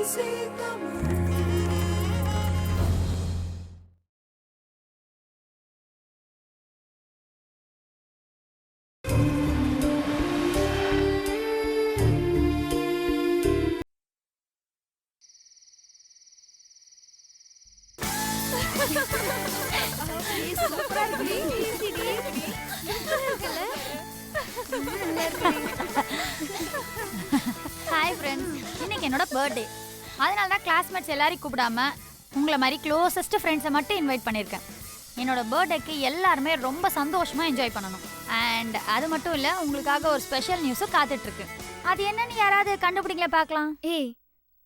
Hi friends, இன்னைக்கு என்னோட birthday. அதனால தான் கிளாஸ்மேட்ஸ் எல்லாரையும் கூப்பிடாம உங்களை மாதிரி க்ளோசஸ்ட் ஃப்ரெண்ட்ஸை மட்டும் இன்வைட் பண்ணியிருக்கேன். என்னோட பர்த்டேக்கு எல்லாருமே ரொம்ப சந்தோஷமா என்ஜாய் பண்ணணும். அண்ட் அது மட்டும் இல்லை, உங்களுக்காக ஒரு ஸ்பெஷல் நியூஸும் காத்துட்ருக்கு. அது என்னன்னு யாராவது கண்டுபிடிங்களா பார்க்கலாம். ஏய்,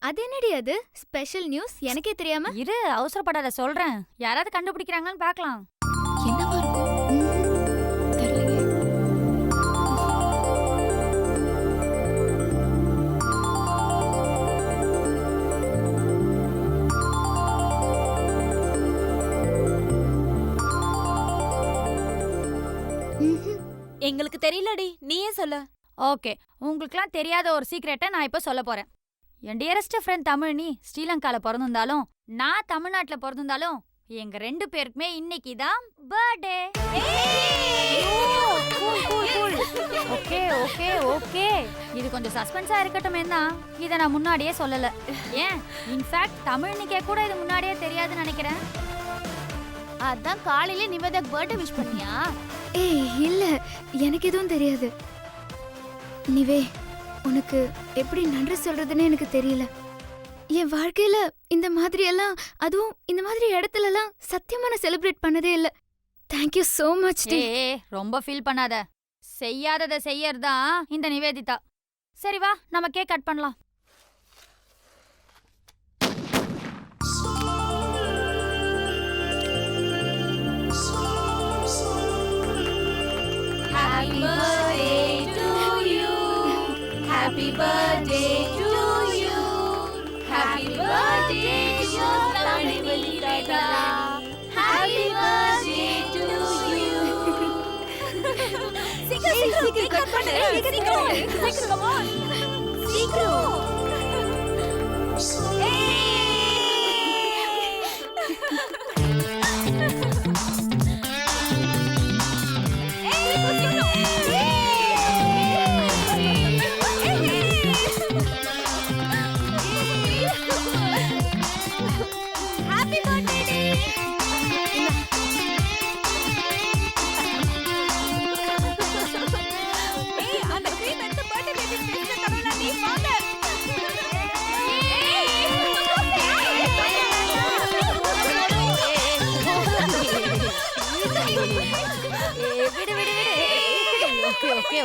அது என்னடி அது ஸ்பெஷல் நியூஸ்? எனக்கே தெரியாம. இரு, அவசரப்படாத, சொல்றேன். யாராவது கண்டுபிடிக்கிறாங்கன்னு பார்க்கலாம். என்னவா இருக்கும்? தெரியலையே. எங்களுக்கு தெரியலடி, நீயே சொல்லு. ஓகே, உங்களுக்குலாம் தெரியாத ஒரு சீக்ரெட்டை நான் இப்போ சொல்ல போறேன். என் டியரஸ்ட் ஃப்ரெண்ட் தமிழினி ஸ்ரீலங்கால பிறந்திருந்தாலும் நான் தமிழ்நாட்டில் பிறந்திருந்தாலும் எங்க 2 பேருக்குமே இன்னைக்கு தான் பர்த்டே. ஓகே ஓகே ஓகே, இது கொஞ்சம் சஸ்பென்ஸா இருக்கட்டுமே தான் இதை நான் முன்னாடியே சொல்லல. ஏன், இன்ஃபேக்ட் தமிழ்னிக்கே கூட இது முன்னாடியே தெரியாதுன்னு நினைக்கிறேன். அதான் காலையில நிவேதா பர்த்டே விஷ் பண்ணியா? ஏய் இல்ல, எனக்கு எதுவும் தெரியாது. நிவே, உனக்கு எப்படி நன்றி சொல்றதுன்னு எனக்கு தெரியல. என் வாழ்க்கையில இந்த மாதிரி எல்லாம், அதுவும் இந்த மாதிரி இடத்துல எல்லாம் சத்தியமா நான் செலிப்ரேட் பண்ணதே இல்ல. Thank you so much. ரொம்ப ஃபீல் பண்ணாத. செய்யாததை செய்யறதா இந்த நிவேதிதா. சரி வா, நம்ம கேக் கட் பண்ணலாம். Happy birthday to you. Happy birthday to you. Happy birthday to you, Nivedita. Happy birthday to you. சீக்கிரம் கட் பண்ணு. சீக்கிரம் come on. சீக்கிரம்.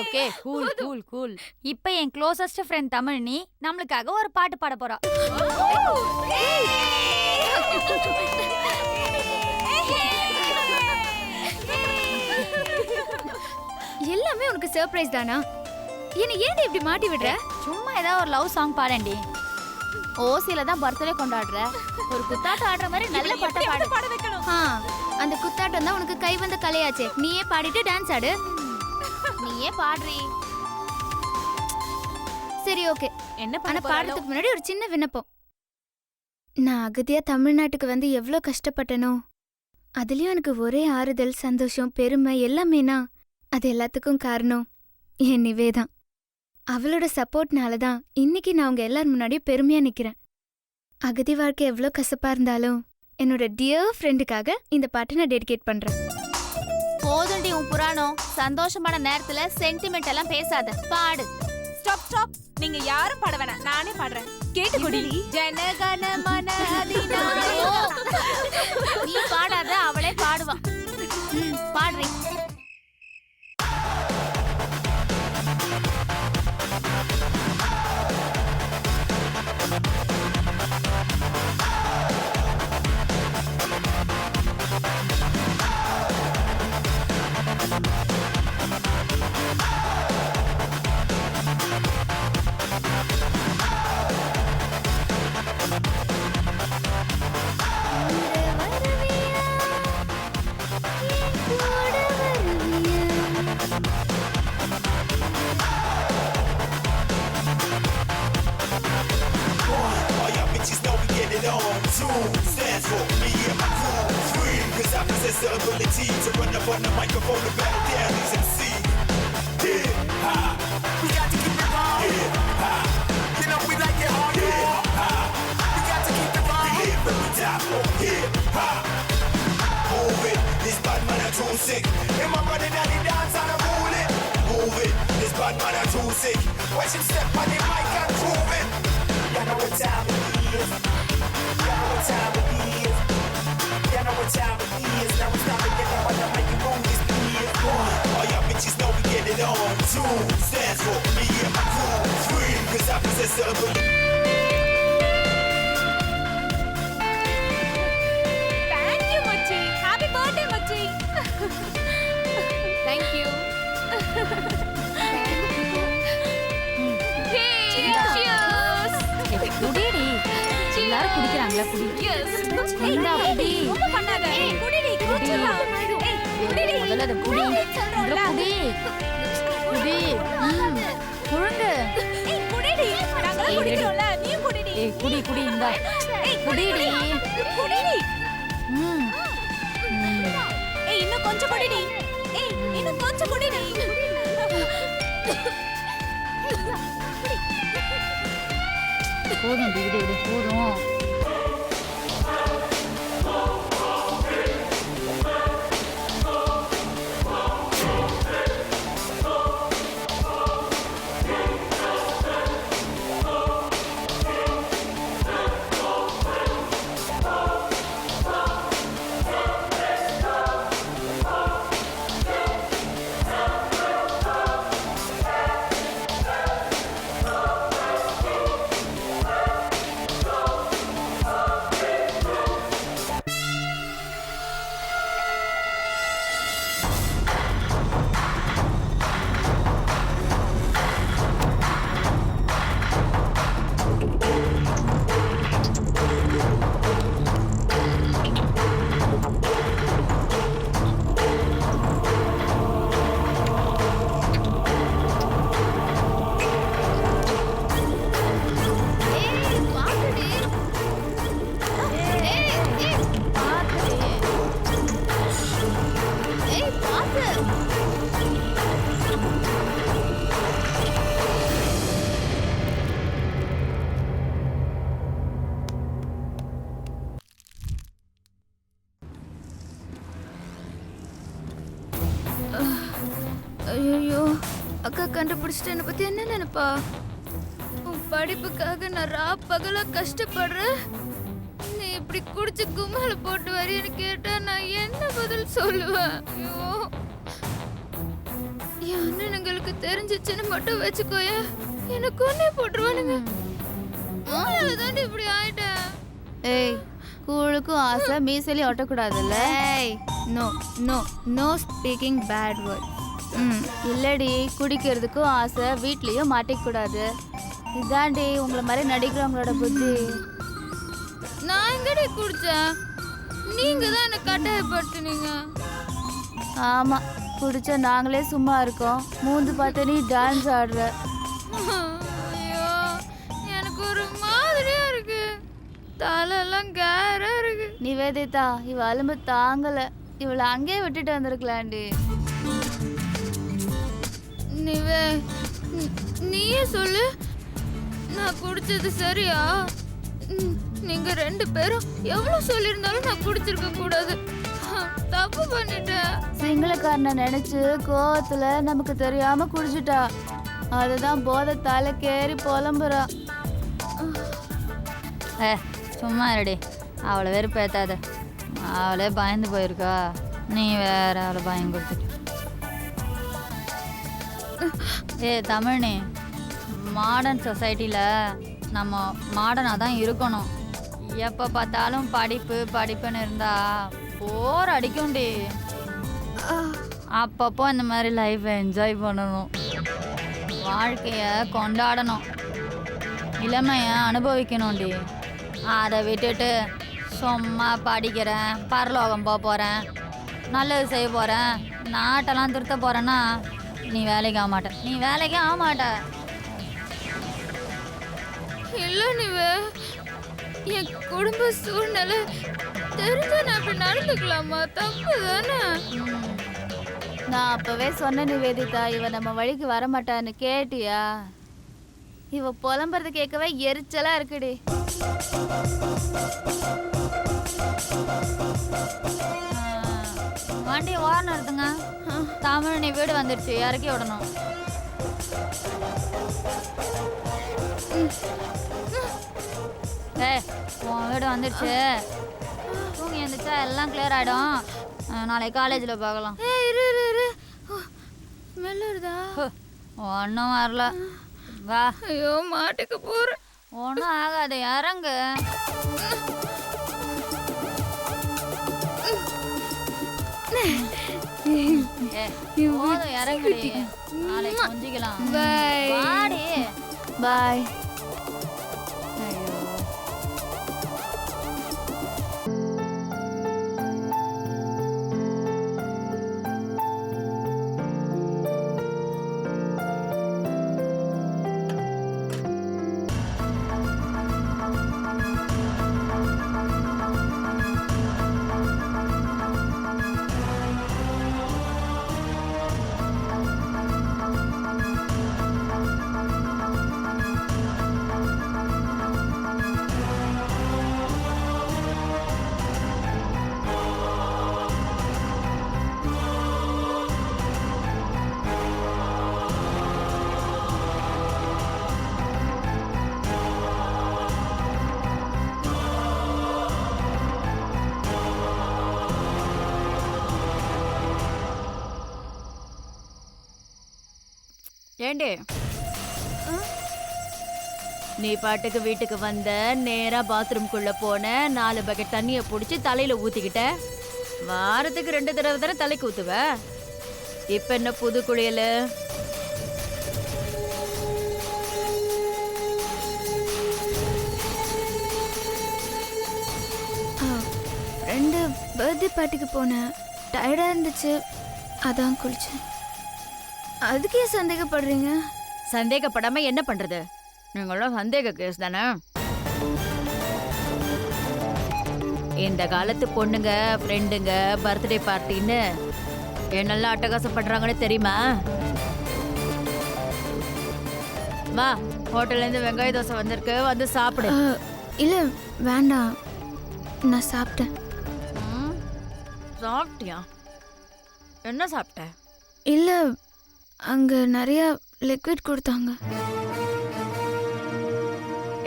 Okay, cool cool cool. இப்போ என் க்ளோசஸ்ட் ஃப்ரெண்ட் தமிழ்னி நம்மளுக்காக ஒரு பாட்டு பாட போறா. எல்லாமே உனக்கு சர்ப்ரைஸ் தானா? என்ன ஏன் இப்படி மாட்டி விடுற? சும்மா ஏதாவது ஒரு லவ் சாங் பாடண்டி. ஓசில தான் பர்த்டே கொண்டாடுற, ஒரு குத்தாட்டம் ஆடுற மாதிரி நல்ல பாட்டு பாட வைக்கணும். அந்த குத்தாட்டம் தான் உனக்கு கை வந்த கலையாச்சே. நீயே பாடிட்டு டான்ஸ் ஆடு. நீயே பாடுறீ. சரி ஓகே. என்ன ஆனா பாடுறதுக்கு முன்னாடி ஒரு சின்ன விண்ணப்பம். நான் அகதியா தமிழ்நாட்டுக்கு வந்து எவ்வளோ கஷ்டப்பட்டனோ, அதுலயும் எனக்கு ஒரே ஆறுதல், சந்தோஷம், பெருமை எல்லாமேனா அது எல்லாத்துக்கும் காரணம் என் நிவேதான். அவளோட சப்போர்ட்னால தான் இன்னைக்கு நான் உங்க எல்லார் முன்னாடியும் பெருமையா நிக்கிறேன். அகதி வாழ்க்கை எவ்வளோ கசப்பா இருந்தாலும் என்னோட டியர் ஃப்ரெண்டுக்காக இந்த பாட்டை நான் டெடிகேட் பண்றேன். போதுண்டி உன் புராணம். சந்தோஷமான நேரத்துல சென்டிமெண்ட் எல்லாம் பேசாத, பாடு. ஸ்டாப். நீங்க யாரும் பாட வேணாம், நானே பாடுறேன். கேட்டு கொடி. ஜனகண மன அதிநாயகா. நீ பாடாத, அவளே பாடுவா. பாடுறீ. Two stands for me and my crew. Free, cause I possess the ability to run up on the microphone and battle down these MC. Hip hop, we got to keep it on. Hip hop, you know we like it hard. Hip hop, we got to keep it on. We live from the top of hip hop. Move it, this bad man are too sick. Him a running down the dance and I rule it. Move it, this bad man are too sick. Watch him step on the mic and prove it. You know what time it is. You know what time it is. You know what time it is. Now it's time to get up on the mic and move this beat. All y'all bitches know we get it on. Two stands for me and my crew. Free, cause I possess the ability. Thank you, மச்சி. Happy birthday, மச்சி. Thank you. Cheers. குடிடி. எல்லாரும் குடிக்கிறாங்களா குடி. Yes. இந்தா குடி. ரொம்ப பண்ணாத. குடிடி, குடிடலாம். குடிடி. முதல்ல அதை குடி. முதல்ல குடி. குடி. முழுங்கு. குடிடி. நாங்கலாம் குடிக்கிறோம்ல, நீயும் குடிடி. குடி குடி இந்தா. குடிடி. குடிடி. ம். இன்னும் கொஞ்சம் குடிடி. இன்னும் கொஞ்சம் குடிடி. போதும் விடு விடு போதும். ஐயோ அக்கா கண்டுபிடிச்சிட்டு என்னை பத்தி என்ன நினைப்பா? உன் படிப்புக்காக நான் பகலா கஷ்டப்படுறேன். நீ இப்படி குடிச்சு கும்மால போட்டு வரியன்னு கேட்டா நான் என்ன பதில் சொல்லுவேன்? ஐயோ என் அண்ணனுங்களுக்கு தெரிஞ்சிச்சுன்னு மட்டும் வச்சுக்கோய, என்ன கொன்னே போட்டுருவானுங்க. தாண்டி இப்படி ஆயிட்டேன். ஏய், கூழுக்கும் ஆசை மீசலி ஒட்டக்கூடாதுல்ல. ஏய் no no no speaking bad word. இல்லடி, குடிக்கிறதுக்கும் ஆசை, வீட்லயும் மாட்டிக்க கூடாது. இதாண்டி உங்களை மாதிரி நடிக்கிறவங்களோட புத்தி. நான் எங்கடி குடிச்சேன்? நீங்க தான் என்ன கட்டாயப்படுத்துனீங்க. ஆமா, குடிச்ச நாங்களே சும்மா இருக்கோம். மூந்து பார்த்து நீ டான்ஸ் ஆடுற. ஐயோ எனக்கு ஒரு மாதிரியா இருக்கு. தலையெல்லாம் கேரா இருக்கு. நிவேதிதா, இவ அலும்பு தாங்கல. இவளை அங்கேயே விட்டுட்டு வந்திருக்கலாண்டி. நிவே, நீயே சொல்லு, நான் குடிச்சது சரியா? நீங்க ரெண்டு பேரும் எவ்வளவு சொல்லியிருந்தாலும் நான் குடிச்சிருக்க கூடாது. தப்பு பண்ணிட்டேன். சிங்களக்காரனை நினைச்சு கோவத்துல நமக்கு தெரியாம குடிச்சிட்டா. அதுதான் போதை தலைக்கேறி புலம்புறா. சும்மா இருடி, அவளை வெறுப்பேத்தாத. அவளே பயந்து போயிருக்கா, நீ வேற அவளை பயம் கொடுத்துட்டு. தமிழ்னே, மாடர்ன் சொசைட்டியில் நம்ம மாடர்னாக தான் இருக்கணும். எப்போ பார்த்தாலும் படிப்பு படிப்புன்னு இருந்தா போர் அடிக்கும்டி. அப்பப்போ இந்த மாதிரி லைஃப்பை என்ஜாய் பண்ணணும், வாழ்க்கையை கொண்டாடணும், இளமையை அனுபவிக்கணும்டி. அதை விட்டுட்டு சும்மா படிக்கிறேன், பரலோகம் போக போகிறேன், நல்லது செய்ய போகிறேன், நாட்டெல்லாம் திருத்த போகிறேன்னா நீ வேலைக்கு ஆக மாட்ட. நீ வேலைக்கு ஆக மாட்ட. இல்ல நிவே, என் குடும்ப சூழ்நிலை தெரிஞ்சா நான் அப்படி நடந்துக்கலாமா? தப்பு தானே. நான் அப்பவே சொன்ன நிவேதிதா, இவ நம்ம வழிக்கு வரமாட்டான்னு. கேட்டியா? இவ புலம்புறது கேட்கவே எரிச்சலா இருக்குடி. வண்டி ஓரம் நிறுத்துங்க. தமிழ் நீ வீடு வந்துடுச்சு, இறக்கி விடணும். ஏய், உன் வீடு வந்துடுச்சு. தூங்கி எழுந்துச்சா எல்லாம் கிளியர் ஆகிடும். நாளைக்கு காலேஜில் பார்க்கலாம். ஸ்மெல் வருதா? ஒன்றும் வரல. வா. ஐயோ, மாட்டுக்கு போறேன். ஒன்றும் ஆகாது, இறங்கு. போதும், இறங்குடி. நாளைக்கு கொஞ்சிக்கலாம். பாய். வாடி. பாய். ஏண்டி, நீ பாட்டுக்கு வீட்டுக்கு வந்த, நேரா பாத்ரூம்குள்ள போன, 4 பக்கெட் தண்ணிய புடிச்சு தலையில ஊத்திக்கிட்ட. வாரத்துக்கு 2 தடவை தானே தலைக்கு ஊத்துவ. இப்ப என்ன புது குளியல்? ஃப்ரெண்டு பர்த்டே பார்ட்டிக்கு போனேன். டயர்டா இருந்துச்சு, அதான் குளிச்சேன். அதுக்கே சந்தேகப்படுறீங்க? சந்தேகப்படாம என்ன பண்றது? நீங்களும் சந்தேக கேஸ் தானே. இந்த காலத்து பொண்ணுங்க ஃப்ரெண்டுங்க பர்த்டே பார்ட்டின்னு என்னெல்லாம் அட்டகாசம் பண்றாங்கன்னு தெரியுமா? வா, ஹோட்டல்ல இருந்து வெங்காய தோசை வந்திருக்கு, வந்து சாப்பிடு. இல்ல வேண்டாம், நான் சாப்பிட்டேன். சாப்பிட்டியா? என்ன சாப்பிட்ட? இல்ல, அங்க நிறைய லிக்விட் கொடுத்தாங்க.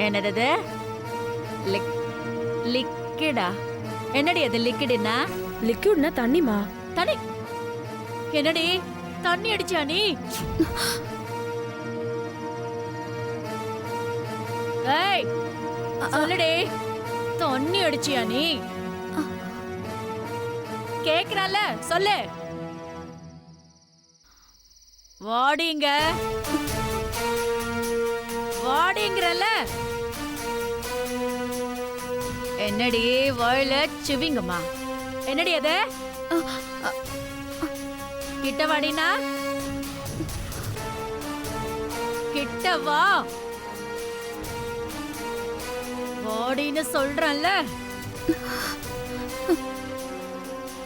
என்னது? லிக்விடா? என்னடி அது லிக்விட்னா? லிக்விட்னா தண்ணிமா? தண்ணி? என்னடி தண்ணி அடிச்சியா நீ? ஏய், சொல்லுடி, தண்ணி அடிச்சியா நீ? கேக்குறல, சொல்லு. வாடிங்க, வாடிங்கறல. என்னடி வாயில சிவிங்கம்மா? என்னடி அது? கிட்ட வாடினா, கிட்ட வா. வாடின்னு சொல்றேன்ல.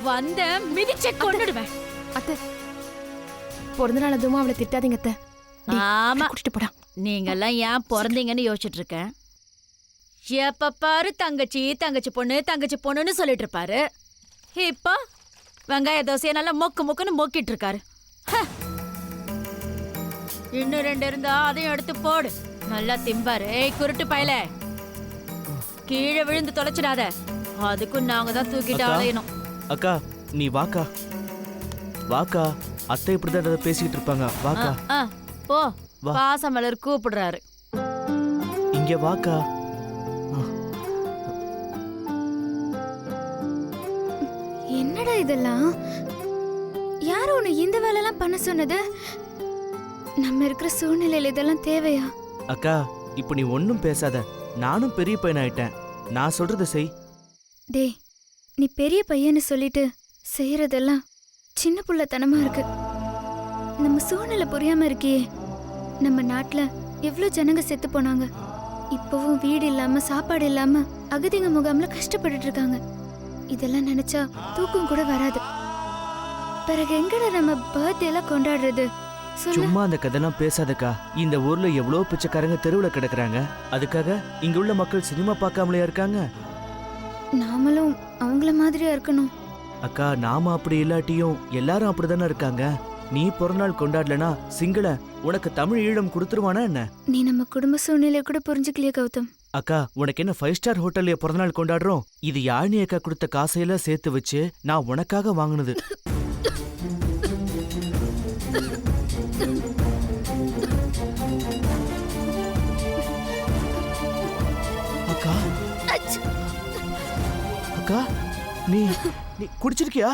வந்த மிதிச்ச கொன்னுடுவேன். அத்தை, பிறந்த நாள் அதுவும் அவளை திட்டாதீங்க அத்தை. ஆமா, குடிச்சிட்டு போடா. நீங்கெல்லாம் ஏன் பிறந்தீங்கன்னு யோசிச்சுட்டு இருக்கேன். எப்ப பாரு தங்கச்சி தங்கச்சி பொண்ணு தங்கச்சி பொண்ணுன்னு சொல்லிட்டு இருப்பாரு. இப்போ வெங்காய தோசைய நல்லா மொக்கு மொக்குன்னு மொக்கிட்டு இருக்காரு. இன்னும் 2 இருந்தா அதையும் எடுத்து போடு. நல்லா திம்பாரு. ஏய் குருட்டு பயல, கீழே விழுந்து தொலைச்சிடாத. அதுக்கும் நாங்க தான் தூக்கிட்டு அலையணும். அக்கா, நீ வாக்கா. வாக்கா, அத்தை இப்படிதான் பேசிக்கிட்டு இருப்பாங்க. வாக்கா. போ. வா. பாசமலர் கூப்பிடுறாரு. இங்க வாக்கா. என்னடா இதெல்லாம்? யாரு உன்னை இந்த வேலையெல்லாம் பண்ண சொன்னது? நம்ம இருக்கிற சூழ்நிலையில இதெல்லாம் தேவையா? அக்கா, இப்ப நீ ஒன்னும் பேசாத. நானும் பெரிய பையன் ஆயிட்டேன். நான் சொல்றத செய். டேய், நீ பெரிய பையன்னு சொல்லிட்டு செய்யறதெல்லாம் சின்ன புள்ளத்தனமா இருக்கு. நம்ம சூழ்நிலை புரியாம இருக்கியே. நம்ம நாட்டுல எவ்வளவு ஜனங்க செத்து போனாங்க. இப்பவும் வீடு இல்லாம சாப்பாடு இல்லாம அகதிங்க முகாம்ல கஷ்டப்பட்டுட்டு இருக்காங்க. இதெல்லாம் நினைச்சா தூக்கம் கூட வராது. பிறகு எங்கடா நம்ம பர்த்டே எல்லாம் கொண்டாடுறது சொல்லு. சும்மா அந்த கதைலாம் பேசாதக்கா. இந்த ஊர்ல எவ்வளவு பிச்சைக்காரங்க தெருவுல கிடக்குறாங்க. அதுக்காக இங்க உள்ள மக்கள் சினிமா பார்க்காமலையா இருக்காங்க? நாமளும் அவங்கள மாதிரியா இருக்கணும். அக்கா, நாம அப்படி இல்லாட்டியும் எல்லாரும் அப்படிதானே இருக்காங்க. நீ பிறநாள் கொண்டாடலனா சிங்கள உனக்கு தமிழ் ஈழம் கொடுத்துருவானா என்ன? நீ நம்ம குடும்ப சூழ்நிலையை கூட புரிஞ்சுக்கலையே கௌதம். அக்கா, உனக்கு என்ன 5 ஸ்டார் ஹோட்டல்ல பிறந்தநாள் கொண்டாடுறோம்? இது யாழினி அக்கா கொடுத்த காசையெல்லாம் சேர்த்து வச்சு நான் உனக்காக வாங்கினது. அக்கா அக்கா, நீ நீ குடிச்சிருக்கியா?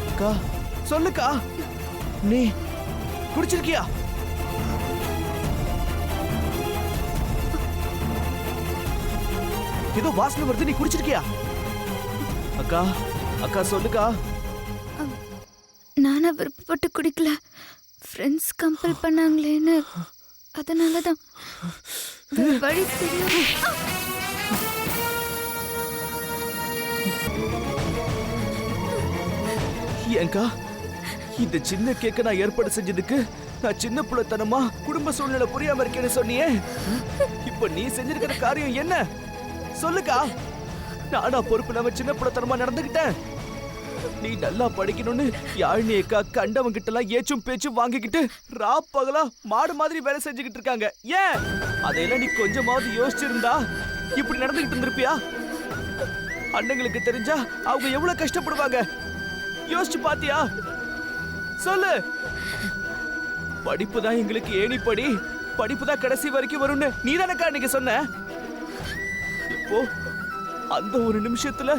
அக்கா சொல்லுக்கா, நீ குடிச்சிருக்கியா? ஏதோ வாசனை வருது, நீ குடிச்சிருக்கியா? அக்கா அக்கா சொல்லுக்கா. நானா விருப்பப்பட்டு குடிக்கல, ஃப்ரெண்ட்ஸ் கம்பல் பண்ணாங்களேன்னு. அதனாலதான் வேற வழி தெரியாம. ஏங்கா, இந்த சின்ன கேக்க நான் ஏற்பாடு செஞ்சதுக்கு நான் சின்ன புள்ளத்தனமா குடும்ப சூழ்நிலை புரியாம இருக்கேன்னு சொன்னியே. இப்ப நீ செஞ்சிருக்கிற காரியம் என்ன சொல்லுக்கா? நானா பொறுப்பு இல்லாம சின்ன புள்ளத்தனமா நடந்துகிட்டேன். நீ நல்லா படிக்கணும்னு யாழினி அக்கா கண்டவங்க கிட்ட எல்லாம் ஏச்சும் பேச்சும் வாங்கிக்கிட்டு பகலா மாடு மாதிரி வேலை செஞ்சுக்கிட்டு இருக்காங்க. ஏன் அதையெல்லாம் நீ கொஞ்சமாவது யோசிச்சிருந்தா இப்படி நடந்துகிட்டு இருந்திருப்பியா? அண்ணங்களுக்கு தெரிஞ்சா அவங்க எவ்வளவு கஷ்டப்படுவாங்க யோசிச்சு பாத்தியா? சொல்லு. படிப்பு தான் எங்களுக்கு ஏணிப்படி, படிப்பு தான் கடைசி வரைக்கும் வரும்னு நீ தானக்கா அன்னைக்கு சொன்ன. இப்போ அந்த ஒரு நிமிஷத்துல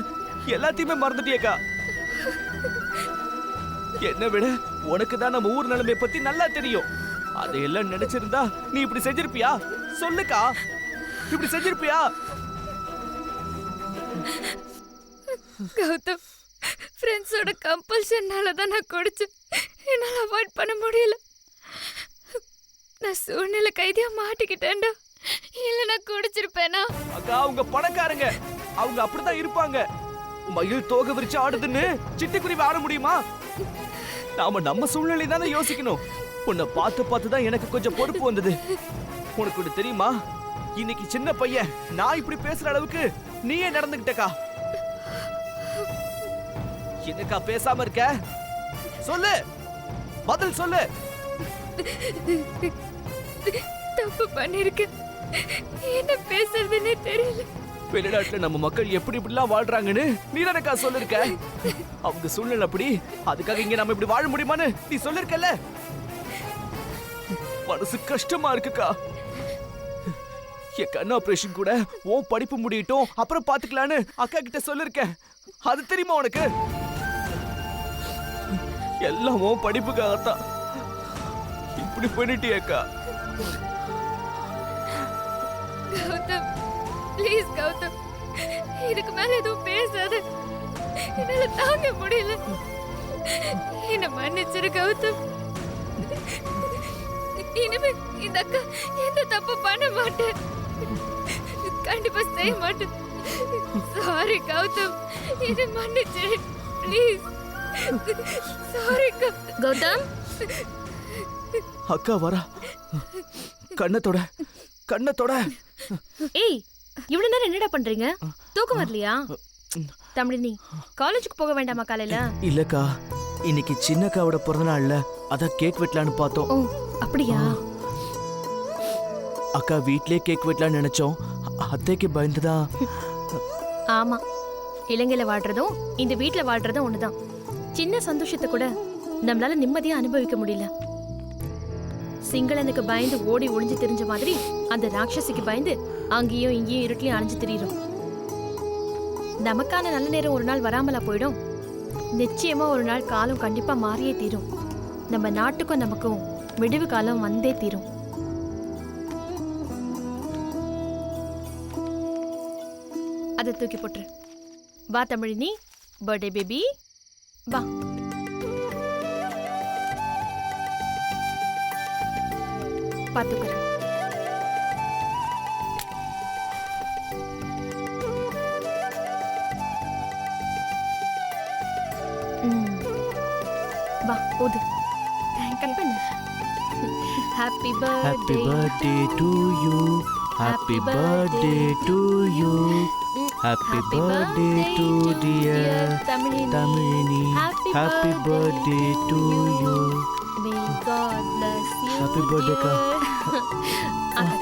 எல்லாத்தையுமே மறந்துட்டியக்கா. என்ன விட உனக்கு தான் நம்ம ஊர் நிலைமை பத்தி நல்லா தெரியும். அதையெல்லாம் நினைச்சிருந்தா நீ இப்படி செஞ்சிருப்பியா? சொல்லுக்கா, இப்படி செஞ்சிருப்பியா? கௌதம், ஃப்ரெண்ட்ஸோட கம்பல்ஷன்னால தான் நான் குடிச்சேன். என்னால அவாய்ட் பண்ண முடியல. நான் சூழ்நிலை கைதியா மாட்டிக்கிட்டேன்டா. இல்ல நான் குடிச்சிருப்பேனா? அக்கா, அவங்க பணக்காரங்க, அவங்க அப்படிதான் இருப்பாங்க. மயில் தோகை விரிச்சு ஆடுதுன்னு சிட்டுக்குருவி ஆட முடியுமா? நாம நம்ம சூழ்நிலை தானே யோசிக்கணும். உன்னை பார்த்து பார்த்து தான் எனக்கு கொஞ்சம் பொறுப்பு வந்தது. உனக்கு ஒண்ணு தெரியுமா? இன்னைக்கு சின்ன பையன் நான் இப்படி பேசுற அளவுக்கு நீயே நடந்துகிட்டக்கா. என்னக்கா பேசாம இருக்க? சொல்லு, பதில் சொல்லு. தப்பு பண்ணிருக்கேன், என்ன பேசுறதுன்னே தெரியல. வெளிநாட்டுல நம்ம மக்கள் எப்படி இப்படிலாம் வாழ்றாங்கன்னு நீ தானக்கா சொல்லிருக்க. அவங்க சூழ்நிலை அப்படி, அதுக்காக இங்க நம்ம இப்படி வாழ முடியுமான்னு நீ சொல்லிருக்கல. மனசு கஷ்டமா இருக்குக்கா. என் கண் ஆபரேஷன் கூட உன் படிப்பு முடியட்டும் அப்புறம் பாத்துக்கலான்னு அக்கா கிட்ட சொல்லிருக்கேன். அது தெரியுமா உனக்கு? எல்லாம் உன் படிப்புக்காகத்தான். இப்படி பண்ணிட்டியக்கா. கௌதம், ப்ளீஸ் கௌதம், இதுக்கு மேல எதுவும் பேசாத. என்னால தாங்க முடியல. என்ன மன்னிச்சிரு கௌதம். இனிமே இந்த அக்கா எந்த தப்பு பண்ண மாட்டேன், கண்டிப்பா செய்ய மாட்டேன். சாரி கௌதம், என்ன மன்னிச்சிரு ப்ளீஸ். சாரி கௌதம். அக்கா வரா. கண்ணத்தோட கண்ணத்தோட. ஏய், இவ்வளவு நேரம் என்னடா பண்றீங்க? தூக்கம் வரலையா? தமிழினி, காலேஜுக்கு போக வேண்டாமா காலையில? இல்லக்கா, இன்னைக்கு சின்னக்காவோட பிறந்த நாள்ல அதான் கேக் வெட்டலான்னு பார்த்தோம். ஓ அப்படியா? அக்கா வீட்லயே கேக் வெட்டலான்னு நினைச்சோம். அத்தைக்கு பயந்துதான். ஆமா, இலங்கையில வாழ்றதும் இந்த வீட்ல வாழ்றதும் ஒண்ணுதான். சின்ன சந்தோஷத்தை கூட நம்மளால நிம்மதியா அனுபவிக்க முடியல. சிங்களனுக்கு பயந்து ஓடி ஒளிஞ்சு தெரிஞ்ச மாதிரி அந்த ராட்சசிக்கு பயந்து அங்கேயும் இங்கேயும் இருட்டிலையும் அலைஞ்சு திரியும். நமக்கான நல்ல நேரம் ஒரு நாள் வராமலா போயிடும். நிச்சயமா ஒரு நாள் காலம் கண்டிப்பா மாறியே தீரும். நம்ம நாட்டுக்கும் நமக்கும் விடுவு காலம் வந்தே தீரும். அதை தூக்கி போட்டுரு. வா தமிழினி, பர்த்டே பேபி வா. பாத்துக்கிறேன். வா ஓது. கட் பண்ணு. Happy Happy birthday birthday to you. Happy birthday to you. Happy birthday to dear Tamini. Happy birthday to you. May God bless you. Happy birthday, Ka. dear.